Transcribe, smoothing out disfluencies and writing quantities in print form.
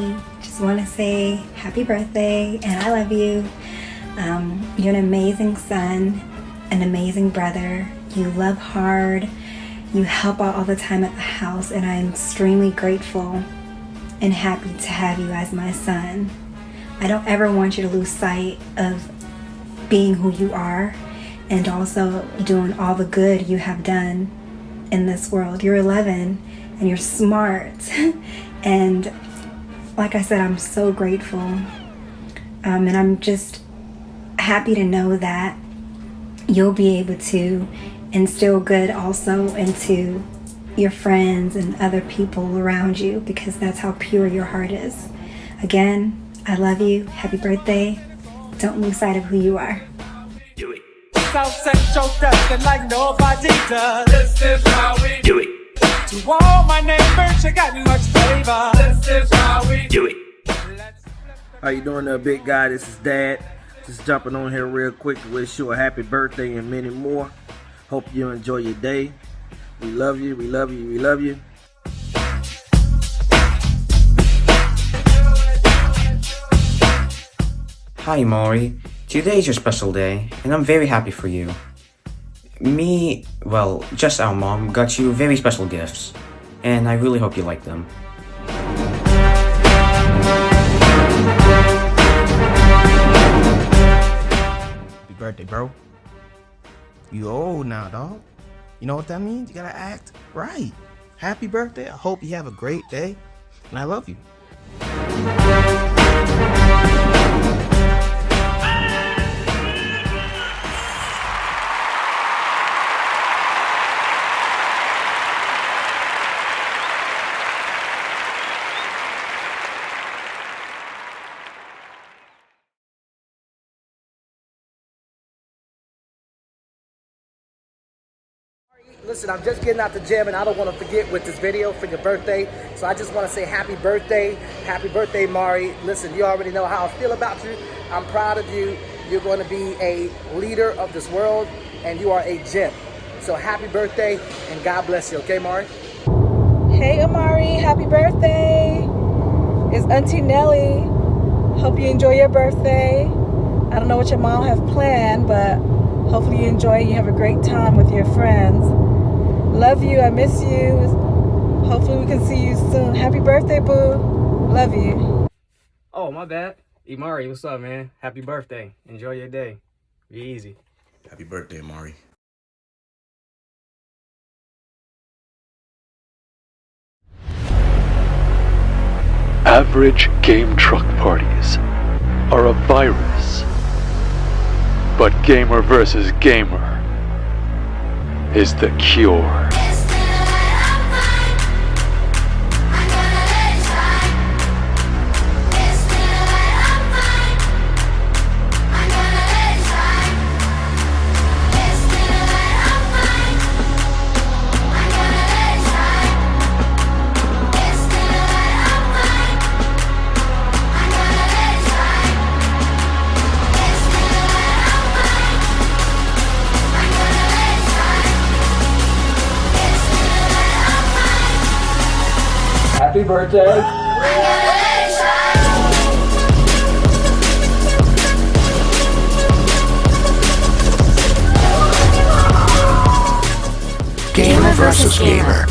Mommy. Just want to say happy birthday and I love you. You're an amazing son, an amazing brother. You love hard. You help out all the time at the house, and I'm extremely grateful and happy to have you as my son. I don't ever want you to lose sight of being who you are and also doing all the good you have done in this world. You're 11 and you're smart. And like I said, I'm so grateful. And I'm just happy to know that you'll be able to instill good also into your friends and other people around you, because that's how pure your heart is. Again, I love you. Happy birthday. Don't lose sight of who you are. Do it. South Central does like nobody does. This is how we do it. To all my neighbors, you got much flavor. This is how we do it. How you doing there, big guy? This is Dad. Just jumping on here real quick to wish you a happy birthday and many more. Hope you enjoy your day. We love you, we love you, we love you. Hi Maury, today is your special day and I'm very happy for you. Me, well, just our mom got you very special gifts and I really hope you like them. Happy birthday, bro. You old now, dog. You know what that means? You gotta act right. Happy birthday. I hope you have a great day. And I love you. Listen, I'm just getting out the gym and I don't want to forget with this video for your birthday. So I just want to say happy birthday. Happy birthday, Mari. Listen, you already know how I feel about you. I'm proud of you. You're going to be a leader of this world and you are a gem. So happy birthday and God bless you. Okay, Mari? Hey, Amari. Happy birthday. It's Auntie Nelly. Hope you enjoy your birthday. I don't know what your mom have planned, but hopefully you enjoy it. You have a great time with your friends. Love you. I miss you. Hopefully we can see you soon. Happy birthday, boo. Love you. Oh, my bad. Imari, what's up, man? Happy birthday. Enjoy your day. Be easy. Happy birthday, Amari. Average game truck parties are a virus, but gamer versus gamer is the cure. Happy birthday. Gamer versus gamer.